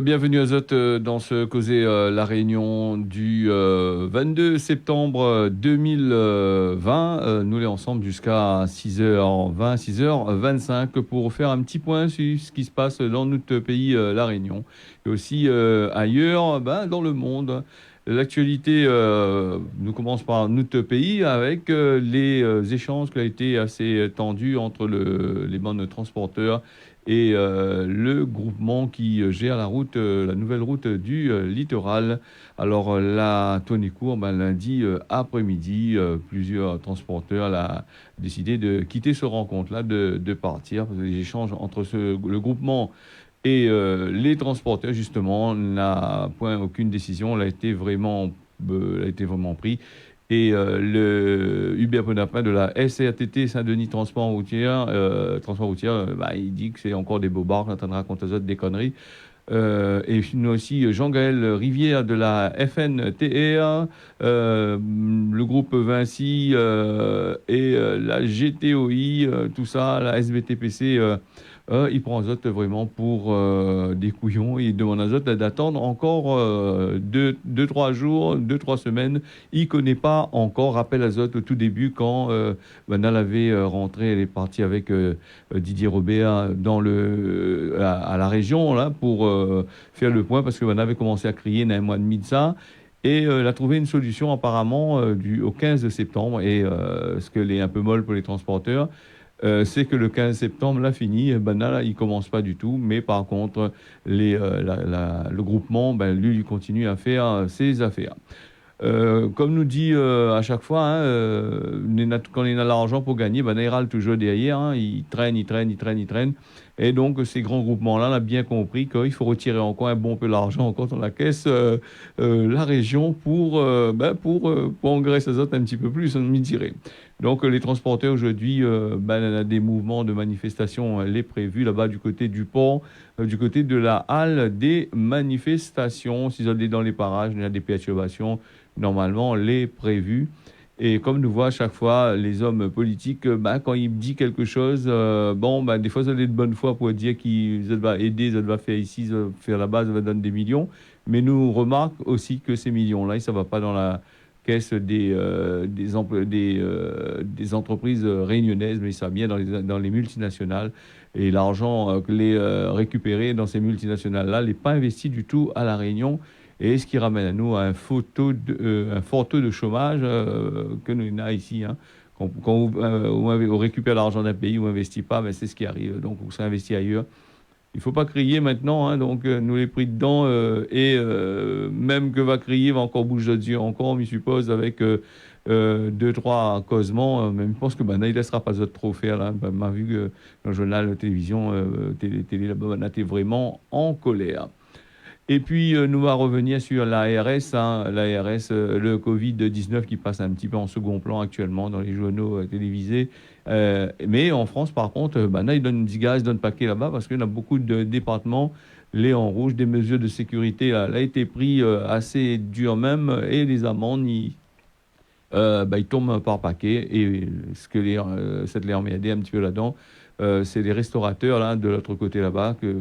Bienvenue à Zot dans ce causé La Réunion du 22 septembre 2020. Nous les ensemble jusqu'à 6h20, 6h25 pour faire un petit point sur ce qui se passe dans notre pays, La Réunion, et aussi ailleurs dans le monde. L'actualité nous commence par notre pays avec les échanges qui ont été assez tendus entre les bandes de transporteurs et le groupement qui gère la route, la nouvelle route du littoral. Alors là, Tony-Court, lundi après-midi, plusieurs transporteurs ont décidé de quitter ce rencontre-là, de partir. Parce que les échanges entre le groupement et les transporteurs, justement, n'a point aucune décision. Elle a été vraiment prise. Et le Hubert Bonaparte de la SRTT Saint-Denis Transport routier, il dit que c'est encore des bobards, on est en train de raconter des conneries. Et nous aussi Jean-Gaël Rivière de la FNTR, le groupe Vinci et la GTOI, tout ça, la SBTPC. Il prend Azote vraiment pour des couillons. Il demande à Azote d'attendre encore 2-3 jours, 2-3 semaines. Il ne connaît pas encore. Rappel Azote au tout début quand Banal avait rentré, elle est partie avec Didier Robert à la région là, pour faire le point parce que Banal avait commencé à crier il y a un mois et demi de ça. Et elle a trouvé une solution apparemment au 15 septembre. Et ce que est un peu molle pour les transporteurs, c'est que le 15 septembre, là, fini, là, il commence pas du tout. Mais par contre, le groupement, lui, il continue à faire ses affaires. Comme nous dit à chaque fois, hein, quand il a l'argent pour gagner, il râle toujours derrière. Hein, il traîne, il traîne, il traîne, il traîne. Et donc, ces grands groupements-là, on a bien compris qu'il faut retirer encore un bon peu d'argent encore dans la caisse, la région, pour engraisser les autres un petit peu plus, on me dirait. Donc, les transporteurs, aujourd'hui, on a des mouvements de manifestation, les prévus là-bas du côté du port, du côté de la halle des manifestations. S'ils sont dans les parages, il y a des perturbations, normalement, les prévus. Et comme nous voit à chaque fois les hommes politiques, quand ils disent quelque chose, des fois, ça est de bonne foi pour dire qu'ils vont aider, ils vont faire ici, ils vont faire là-bas, ils vont donner des millions. Mais nous remarquons aussi que ces millions-là, ça ne va pas dans la caisse des entreprises réunionnaises, mais ça va bien dans les multinationales. Et l'argent que les récupéré dans ces multinationales-là n'est pas investi du tout à La Réunion. Et ce qui ramène à nous un fort taux de chômage que nous avons ici. Hein. Quand on récupère l'argent d'un pays, on n'investit pas, c'est ce qui arrive. Donc, on s'investit ailleurs. Il ne faut pas crier maintenant. Hein, donc, nous les pris dedans. Même que va crier, va encore bouger de yeux encore, on suppose, avec 2-3 causements. Même je pense que il ne laissera pas d'autres trop faire. Là. M'a vu que dans le journal, la télévision, télé là-bas, on était vraiment en colère. Et puis, nous va revenir sur l'ARS, l'ARS, le Covid-19 qui passe un petit peu en second plan actuellement dans les journaux télévisés. Mais en France, par contre, là, ils donnent 10 gaz, ils donnent paquet là-bas parce qu'il y a beaucoup de départements, les en rouge, des mesures de sécurité là, a été pris assez dur même, et les amendes, ils tombent par paquet. Et ce que cette les emmerdé un petit peu là-dedans, c'est les restaurateurs là, de l'autre côté là-bas que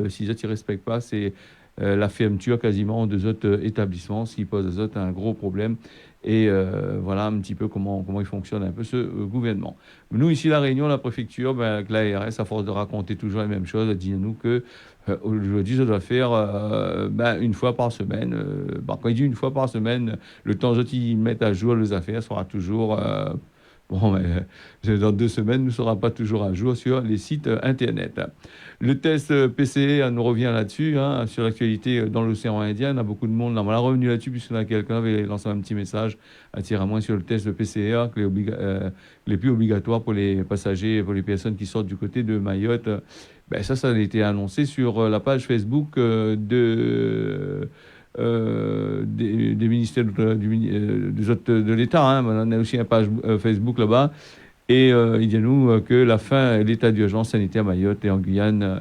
si ils ne respectent pas, c'est la fermeture quasiment de autres établissements, ce qui pose aux autres un gros problème. Et voilà un petit peu comment il fonctionne un peu ce gouvernement. Nous, ici, La Réunion, la préfecture, avec l'ARS, à force de raconter toujours la même chose, dit-nous que aujourd'hui, ça doit faire une fois par semaine. Quand il dit une fois par semaine, le temps qu'ils mettent à jour les affaires sera toujours... dans 2 semaines, nous ne sera pas toujours à jour sur les sites Internet. Le test PCR nous revient là-dessus, hein, sur l'actualité dans l'océan Indien. On a beaucoup de monde. On a revenu là-dessus puisque quelqu'un avait lancé un petit message à tirer à moins sur le test PCR, que les plus obligatoires pour les passagers, pour les personnes qui sortent du côté de Mayotte. Ça a été annoncé sur la page Facebook des ministères de l'État. Hein. On a aussi une page Facebook là-bas. Et il dit à nous que l'état d'urgence sanitaire à Mayotte et en Guyane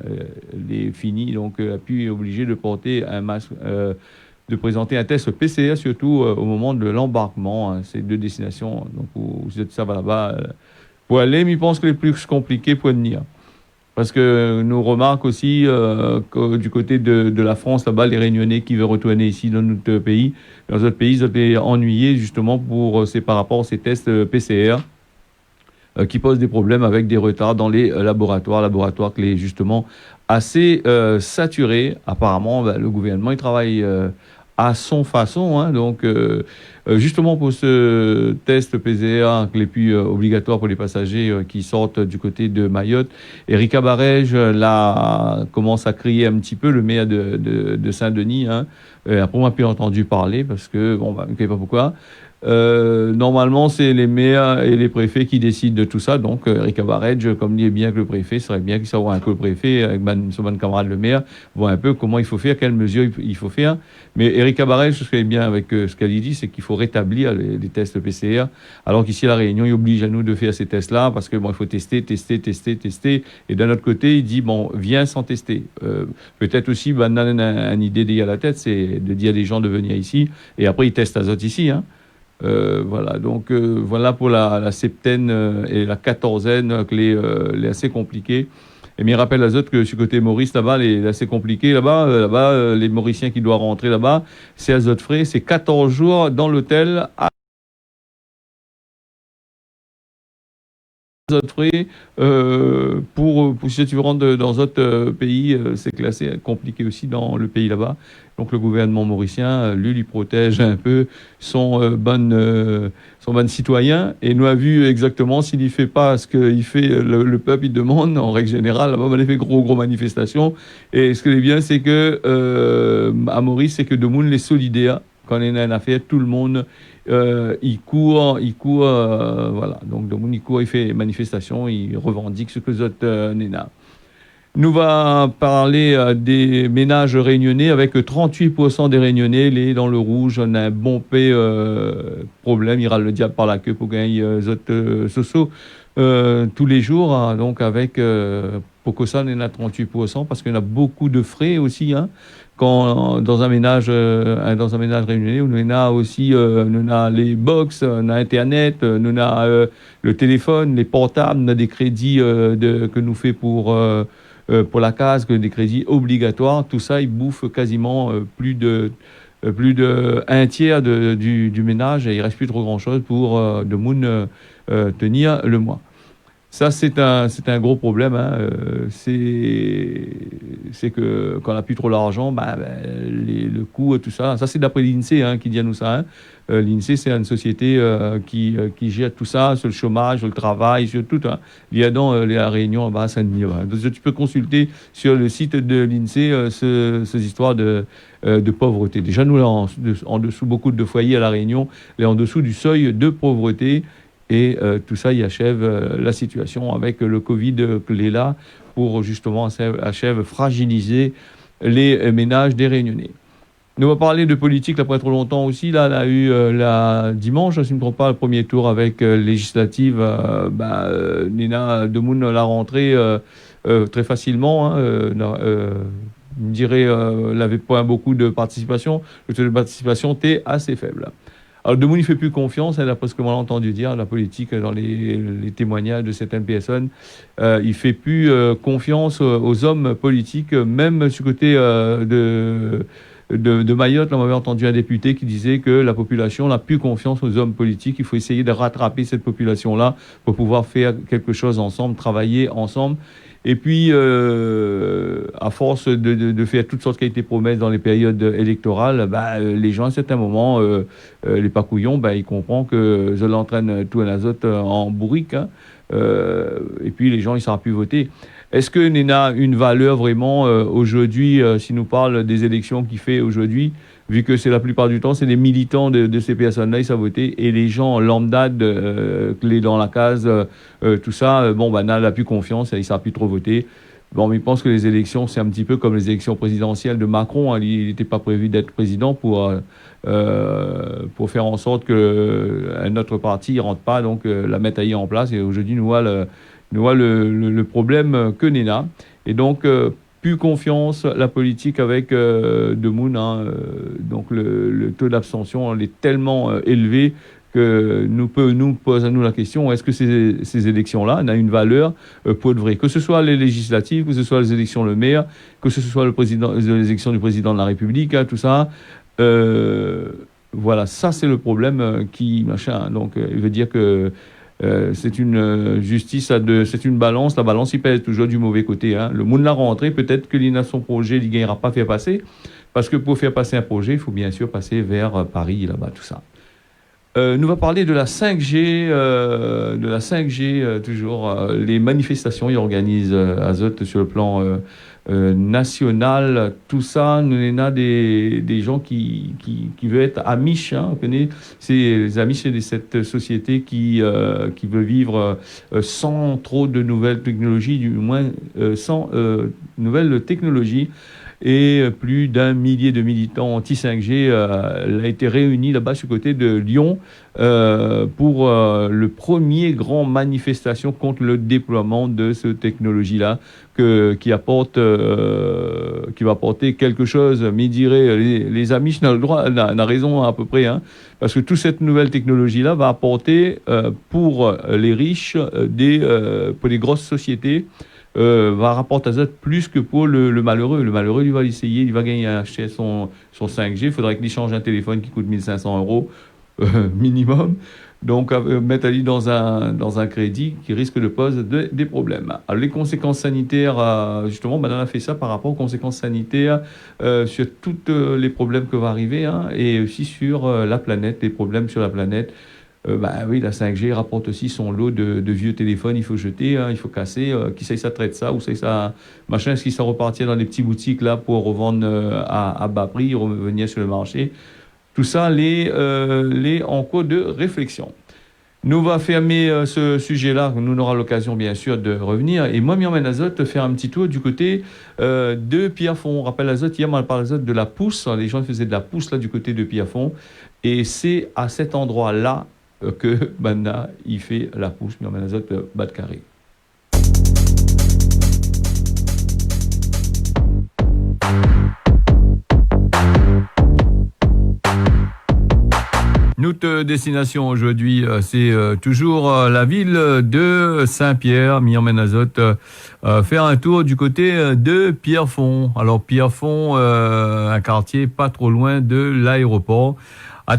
est fini. Donc, a pu obligé de porter un masque, de présenter un test PCR, surtout au moment de l'embarquement. Hein, ces deux destinations. Donc, vous êtes ça va là-bas pour aller, mais je pense que les plus compliqués pour venir. Parce que nous remarque aussi que du côté de la France, là-bas, les Réunionnais qui veulent retourner ici dans notre pays, dans notre pays, ils ont été ennuyés justement c'est par rapport à ces tests PCR qui posent des problèmes avec des retards dans les laboratoires qui est justement assez saturé. Apparemment, le gouvernement, il travaille à son façon. Hein, donc, justement pour ce test PCR qui est plus obligatoire pour les passagers qui sortent du côté de Mayotte, Erika Barège là, commence à crier un petit peu, le maire de Saint-Denis. Hein, après, on a pu entendu parler parce que, bon, je ne sais pas pourquoi. Normalement, c'est les maires et les préfets qui décident de tout ça. Donc, Erika Barège, comme dit bien que le préfet, ce serait bien qu'il soit un peu le préfet, avec son bon camarade le maire, voit un peu comment il faut faire, quelles mesures il faut faire. Mais Erika Barège, ce qui est bien avec ce qu'elle dit, c'est qu'il faut rétablir les tests PCR. Alors qu'ici, à La Réunion, il oblige à nous de faire ces tests-là parce que bon, il faut tester. Et d'un autre côté, il dit, bon, viens sans tester. Peut-être aussi, on a une idée derrière la tête, c'est de dire à des gens de venir ici et après, ils testent azote ici, hein. Voilà, donc voilà pour la septaine et la quatorzaine, que les assez compliquées. Et mais il rappelle à autres que sur côté Maurice, là-bas, les assez compliqués, là-bas, les Mauriciens qui doivent rentrer là-bas, c'est azote frais, c'est 14 jours dans l'hôtel à azote frais. Si tu veux rentrer dans d'autres pays, c'est classé compliqué aussi dans le pays là-bas. Donc le gouvernement mauricien, lui, il protège un peu son bon citoyen et nous a vu exactement s'il ne fait pas ce qu'il fait, le peuple il demande, en règle générale, là-bas, on a fait gros manifestations. Et ce qui est bien, c'est que à Maurice, c'est que de monde les solidaires, quand on a une affaire, tout le monde il court, voilà. Donc de monde il court, il fait manifestation, il revendique ce que les autres néna. Nous va parler des ménages réunionnais avec 38% des réunionnais les dans le rouge. On a un bon problème, il râle le diable par la queue pour gagner les autres socio tous les jours. Hein, donc avec pour que ça, on est à 38% parce qu'il y en a beaucoup de frais aussi. Hein, quand dans un ménage réunionnais, on a aussi on a les box, on a Internet, on a le téléphone, les portables, on a des crédits que nous fait pour la case, que des crédits obligatoires, tout ça, il bouffe quasiment plus de un tiers du ménage et il reste plus trop grand-chose pour de moun tenir le mois. Ça, c'est un gros problème. Hein. C'est que quand on n'a plus trop l'argent, le coût, tout ça. Ça, c'est d'après l'INSEE hein, qui dit à nous ça. Hein. L'INSEE, c'est une société qui gère tout ça, sur le chômage, sur le travail, sur tout. Hein. Il y a dans la Réunion, à Saint-Denis. Hein. Donc, tu peux consulter sur le site de l'INSEE ces histoires de pauvreté. Déjà, nous, là, en dessous, beaucoup de foyers à La Réunion, là, en dessous du seuil de pauvreté. Et tout ça, il achève la situation avec le Covid qui est là pour justement achève fragiliser les ménages des Réunionnais. Nous allons parler de politique là, pas trop longtemps aussi. Là, on a eu dimanche, si je ne me trompe pas, le premier tour avec législative. Nina Demoun l'a rentrée très facilement. Hein, je dirais, n'avait pas beaucoup de participation. Le taux de participation était assez faible. Alors, Demoun ne fait plus confiance, d'après ce que l'on a entendu dire, la politique, dans les témoignages de certaines personnes. Il ne fait plus confiance aux hommes politiques, même du côté de Mayotte. Là, on avait entendu un député qui disait que la population n'a plus confiance aux hommes politiques. Il faut essayer de rattraper cette population-là pour pouvoir faire quelque chose ensemble, travailler ensemble. Et puis, à force de faire toutes sortes de promesses dans les périodes électorales, les gens, à un certain moment, les pacouillons, ils comprennent que je l'entraîne tout un azote en bourrique. Hein, et puis, les gens, ils ne savent plus voter. Est-ce que Néna une valeur vraiment aujourd'hui, si nous parle des élections qu'il fait aujourd'hui, vu que c'est la plupart du temps, c'est les militants de ces personnes-là, ils savent voter, et les gens lambda, clés dans la case, tout ça, n'a plus confiance, ils ne savent plus trop voter. Bon, mais je pense que les élections, c'est un petit peu comme les élections présidentielles de Macron. Hein, il n'était pas prévu d'être président pour faire en sorte que notre parti ne rentre pas, donc la mettre en place. Et aujourd'hui, nous voit le problème que Néna. Et donc, plus confiance, la politique avec Demoun. Hein, donc, le taux d'abstention est tellement élevé que nous pose à nous la question, est-ce que ces élections-là n'ont une valeur pour de vrai? Que ce soit les législatives, que ce soit les élections le maire, que ce soit les élections du président de la République, hein, tout ça. Voilà, ça c'est le problème qui machin. Donc, il veut dire que c'est une justice c'est une balance. La balance, il pèse toujours du mauvais côté. Hein. Le monde l'a rentré, peut-être que l'INA son projet, il ne gagnera pas faire passer, parce que pour faire passer un projet, il faut bien sûr passer vers Paris, là-bas, tout ça. Nous va parler de la 5G, toujours. Les manifestations, ils organisent Azote sur le plan national, tout ça. Nous avons des gens qui veulent être Amish, hein, on connaît, c'est les Amish, c'est cette société qui veut vivre sans trop de nouvelles technologies, du moins sans nouvelles technologies. Et plus d'un millier de militants anti-5G a été réunis là-bas sur le côté de Lyon pour le premier grand manifestation contre le déploiement de cette technologie-là qui va apporter quelque chose. Mais il dirait, les Amish n'a raison à peu près, hein, parce que toute cette nouvelle technologie-là va apporter pour les riches, pour les grosses sociétés, va rapporter à ça plus que pour le malheureux. Le malheureux, il va essayer, il va gagner à acheter son 5G. Il faudrait qu'il change un téléphone qui coûte 1 500 € minimum. Donc, mettre Ali dans un crédit qui risque de poser des problèmes. Alors, les conséquences sanitaires, justement, on a fait ça par rapport aux conséquences sanitaires sur tous les problèmes que va arriver, hein, et aussi sur la planète, les problèmes sur la planète. Oui, la 5G rapporte aussi son lot de vieux téléphones, il faut jeter, hein, il faut casser. Qui sait ça traite ça, ou sait ça machin, est-ce qu'il ça repartir dans les petites boutiques là pour revendre à bas prix, revenir sur le marché? Tout ça, les en cours de réflexion. Nous va fermer ce sujet-là, nous aurons l'occasion bien sûr de revenir. Et moi, m'emmène Azote faire un petit tour du côté de Pierrefonds. On rappelle Azote, hier, on parle Azote de la pousse. Les gens faisaient de la pousse là du côté de Pierrefonds. Et c'est à cet endroit-là que Banda, il fait la pousse, m'emmène Azote, bas de carré. Notre destination aujourd'hui, c'est toujours la ville de Saint-Pierre, m'emmène Azote, faire un tour du côté de Pierrefonds. Alors Pierrefonds, un quartier pas trop loin de l'aéroport.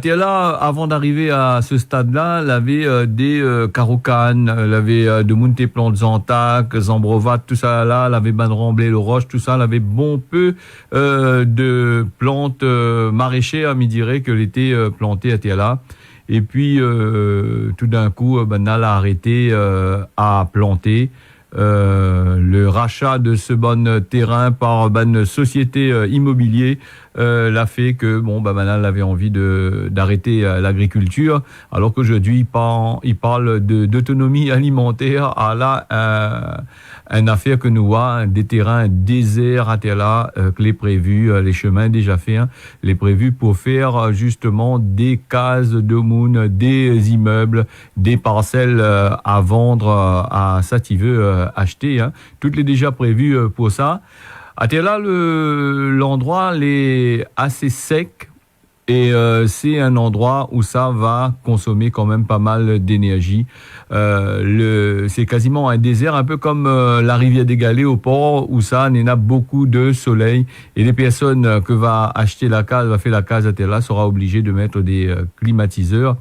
Là, avant d'arriver à ce stade-là, il avait des Carocanes, il avait de Mounté Plantes Zantac, Zambrovat, tout ça là, il avait Banremblay, le Roche, tout ça, il avait bon peu de plantes maraîchères, mais dirait que l'été plantées à là. Et puis, tout d'un coup, Banal a arrêté à planter. Le rachat de ce bon terrain par une société immobilière l'a fait que Banal avait envie d'arrêter l'agriculture, alors qu'aujourd'hui il parle d'autonomie alimentaire à la une affaire que nous voit des terrains déserts à là que les prévus, les chemins déjà faits, hein, les prévus pour faire justement des cases de moune, des immeubles, des parcelles à vendre à ça qui veut acheter, hein. Toutes les déjà prévues pour ça. Là, l'endroit est assez sec et c'est un endroit où ça va consommer quand même pas mal d'énergie. C'est quasiment un désert, un peu comme la rivière des Galets au port, où ça en a beaucoup de soleil. Et les personnes que va acheter la case, va faire la case là, sera obligé de mettre des climatiseurs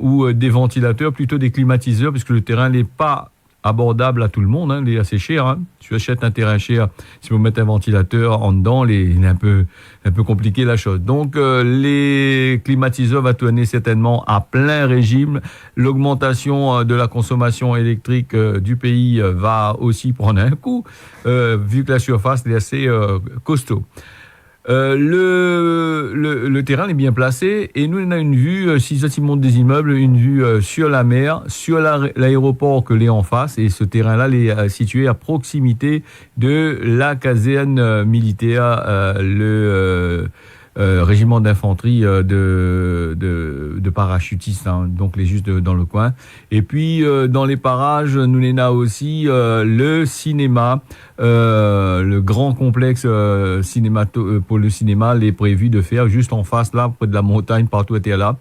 ou des ventilateurs, plutôt des climatiseurs, puisque le terrain n'est pas abordable à tout le monde, hein, il est assez cher. Hein. Tu achètes un terrain cher, si vous mettez un ventilateur en dedans, il est un peu compliqué la chose. Donc les climatiseurs vont tourner certainement à plein régime. L'augmentation de la consommation électrique du pays va aussi prendre un coup, vu que la surface est assez costaud. Le terrain est bien placé et nous on a une vue, si ça monte des immeubles, une vue sur la mer, sur l'aéroport que l'est en face, et ce terrain-là est situé à proximité de la caserne militaire, régiment d'infanterie de parachutistes, hein, donc les juste dans le coin. Et puis dans les parages, nous l'avons aussi le cinéma, le grand complexe pour le cinéma, les prévu de faire juste en face là, près de la montagne, partout était là.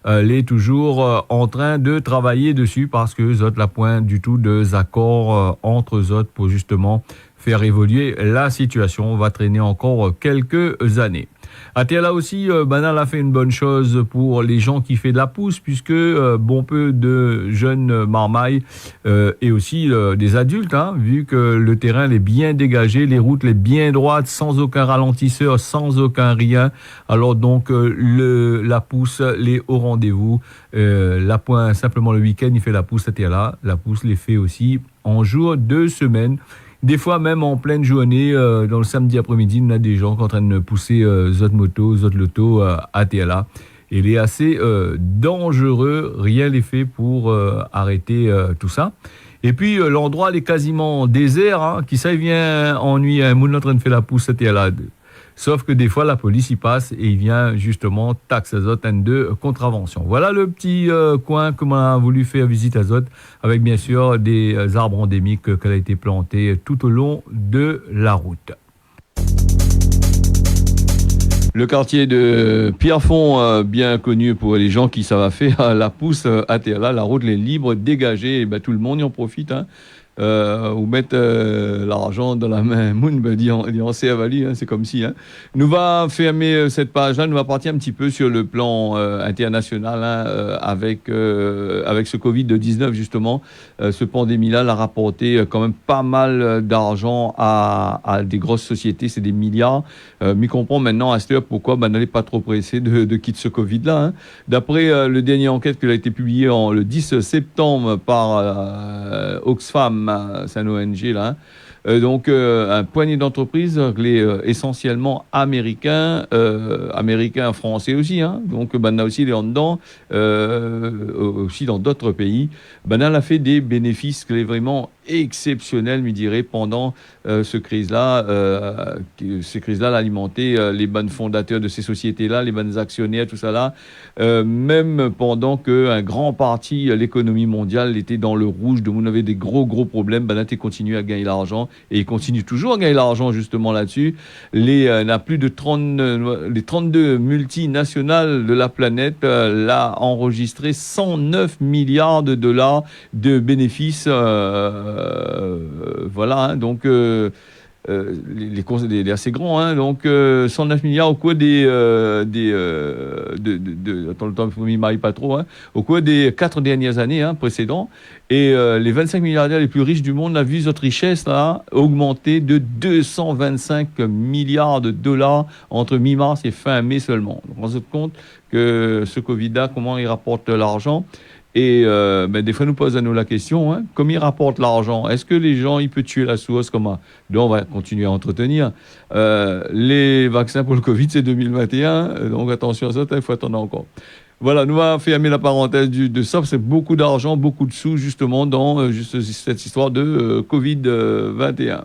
Les toujours en train de travailler dessus parce que zot la point du tout de accords entre zot pour justement faire évoluer la situation. On va traîner encore quelques années. Atela aussi, Banal a fait une bonne chose pour les gens qui font de la pousse, puisque bon peu de jeunes marmailles et aussi des adultes, hein, vu que le terrain est bien dégagé, les routes les bien droites, sans aucun ralentisseur, sans aucun rien. Alors donc la pousse les au rendez-vous. La point simplement le week-end, il fait la pousse Atela. La pousse les fait aussi en jour de semaine. Des fois, même en pleine journée, dans le samedi après-midi, on a des gens qui sont en train de pousser zot moto, zot loto à TLA. Il est assez dangereux, rien n'est fait pour arrêter tout ça. Et puis, l'endroit, il est quasiment désert, hein, qui ça, il vient ennuyer un monde en train de faire la pousse à TLA. Sauf que des fois, la police y passe et il vient justement taxe Azot de contravention. Voilà le petit coin que l'on a voulu faire visite Azot, avec bien sûr des arbres endémiques qui ont été plantés tout au long de la route. Le quartier de Pierrefonds, bien connu pour les gens qui savent faire la pousse à terre. Là, la route est libre, dégagée, et ben, tout le monde y en profite. Hein. Ou mettre l'argent dans la main Moon, dit en CAVALI, hein, c'est comme si. Hein. Nous va fermer cette page-là, nous va partir un petit peu sur le plan international, hein, avec ce Covid-19 justement. Ce pandémie-là l'a rapporté quand même pas mal d'argent à des grosses sociétés, c'est des milliards. Mais comprend maintenant à cette heure pourquoi n'allez pas trop pressé de quitter ce Covid-là. Hein. D'après le dernier enquête qui a été publiée le 10 septembre par Oxfam, c'est un ONG là. Donc un poignet d'entreprises essentiellement américains, français aussi. Hein. Donc on a aussi les en dedans, aussi dans d'autres pays. On a fait des bénéfices clés vraiment exceptionnels, je dirais, pendant ce crise-là. Ces crises-là alimentaient les bonnes fondateurs de ces sociétés-là, les bonnes actionnaires, tout ça là. Même pendant qu'un grand parti, l'économie mondiale, était dans le rouge, donc on avait des gros problèmes, Banat continue à gagner l'argent et il continue toujours à gagner l'argent justement là-dessus. N'a plus de 32 multinationales de la planète l'a enregistré 109 milliards de dollars de bénéfices. Voilà, hein, donc les courses est assez grand, hein, donc 109 milliards au cours attends, le temps ne m'arrive pas trop, hein, au cours des 4 dernières années précédentes, et les 25 milliardaires les plus riches du monde ont vu notre richesse là augmenter de 225 milliards de dollars entre mi-mars et fin mai seulement. Donc on se rend compte que ce Covid-là, comment il rapporte l'argent. Et des fois, nous posons à nous la question, hein, comment ils rapportent l'argent? Est-ce que les gens, ils peuvent tuer la source? Comment? Donc, on va continuer à entretenir. Les vaccins pour le Covid, c'est 2021. Donc, attention à ça, il faut attendre encore. Voilà, nous allons fermer la parenthèse de ça. C'est beaucoup d'argent, beaucoup de sous, justement, dans juste cette histoire de Covid-21.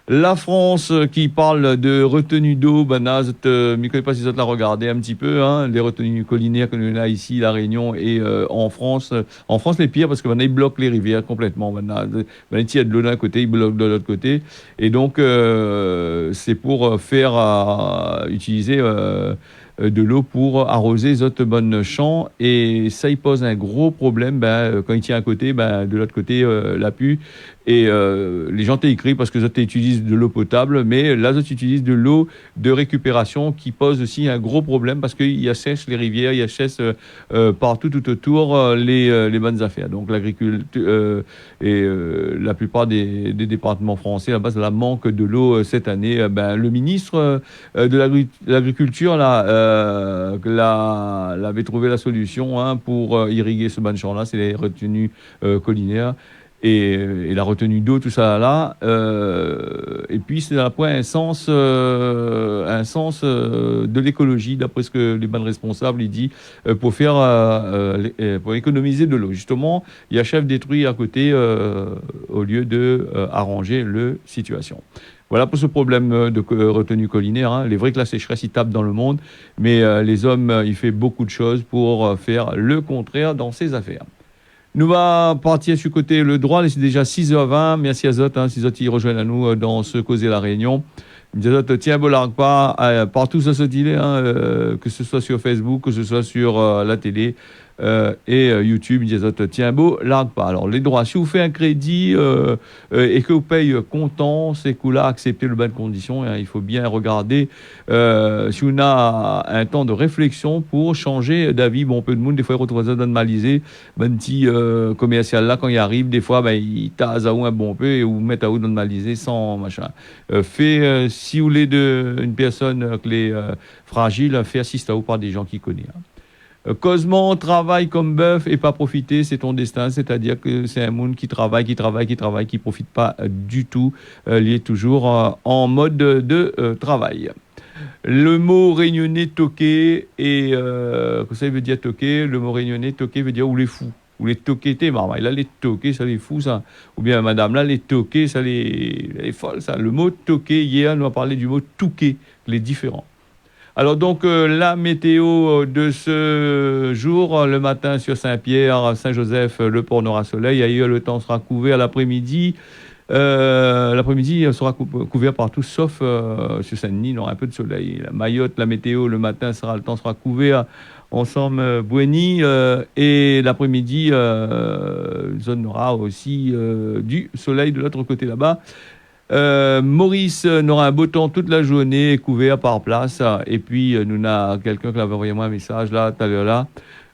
La France qui parle de retenue d'eau, je ne connais pas si ça l'a regardé un petit peu, hein, les retenues collinaires que nous avons ici, La Réunion et en France. En France, les pires parce que ils bloquent les rivières complètement. Il y a de l'eau d'un côté, ils bloquent de l'autre côté. Et donc, c'est pour faire utiliser de l'eau pour arroser les autres bonnes champs. Et ça, il pose un gros problème quand il tient à côté, de l'autre côté, la pue. Et les gens t'écrivent parce que les autres utilisent de l'eau potable, mais là, ils utilisent de l'eau de récupération qui pose aussi un gros problème parce qu'il assèche les rivières, il assèche partout tout autour les bonnes affaires. Donc l'agriculture et la plupart des départements français à base de la manque de l'eau cette année. Le ministre de l'agriculture l'avait trouvé la solution pour irriguer ce bon champ là, c'est les retenues collinaires. Et la retenue d'eau, tout ça là. Et puis, c'est à la point un sens de l'écologie, d'après ce que les bonnes responsables, ils disent, pour économiser de l'eau. Justement, il y a chef détruit à côté, au lieu de arranger la situation. Voilà pour ce problème de retenue collinaire. Hein. Il est vrai que la sécheresse, il tape dans le monde, mais les hommes, il fait beaucoup de choses pour faire le contraire dans ses affaires. Nous va partir sur côté le droit, c'est déjà 6h20. Merci à Zot, hein, si Zot y rejoignent à nous dans ce causer la réunion. Zot, tiens, largue pas, partout ça se dit, hein, que ce soit sur Facebook, que ce soit sur la télé et YouTube, Zot, tiens, largue pas. Alors, les droits, si vous faites un crédit et que vous payez comptant, ces coups-là, acceptez le bain de conditions. Hein, il faut bien regarder si on a un temps de réflexion pour changer d'avis. Bon, peu de monde, des fois, ils retrouvent ça normalisé. Ben, petit commercial là, quand il arrive, des fois, ben, il tase à vous un bon peu et vous met à vous normaliser sans machin. Si vous voulez une personne fragile, fait assister à vous par des gens qui connaissent. Hein. Cosmo, travaille comme bœuf et pas profiter, c'est ton destin. C'est-à-dire que c'est un monde qui travaille, qui profite pas du tout. Il est toujours en mode de travail. Le mot réunionnais toqué et que ça veut dire toqué. Le mot réunionnais toqué veut dire ou les fous. Ou les toqués, t'es marre. Là, les toqués, ça les fout, ça. Ou bien, madame, là, les toqués, ça les folle, ça. Le mot toqué, hier, nous a parlé du mot touqué, les différents. Alors, donc, la météo de ce jour, le matin sur Saint-Pierre, Saint-Joseph, le Port-Nord-à-Soleil, ailleurs, le temps sera couvert l'après-midi. L'après-midi sera couvert partout, sauf sur Saint-Denis, il y aura un peu de soleil. La Mayotte, la météo, le matin, le temps sera couvert. Ensemble, Bouéni, et l'après-midi, zone aura aussi du soleil de l'autre côté là-bas. Maurice n'aura un beau temps toute la journée, couvert par place. Et puis, nous avons quelqu'un qui avait envoyé moi un message là, tout à l'heure là.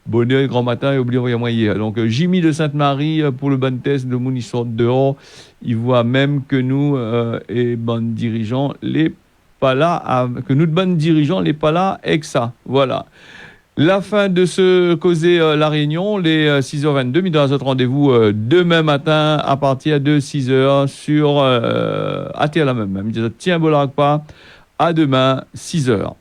Bonheur, grand matin, et oubliez moi hier. Donc, Jimmy de Sainte-Marie, pour le bon test de mon histoire dehors, il voit même que nous, et bonnes dirigeants, les pas là, que nous, de bonnes dirigeants, les pas là, et que ça. Voilà. La fin de ce causer la réunion, les 6h22, mais dans notre rendez-vous demain matin à partir de 6h sur AT à la même. Tiens, Bolarque pas. À demain, 6h.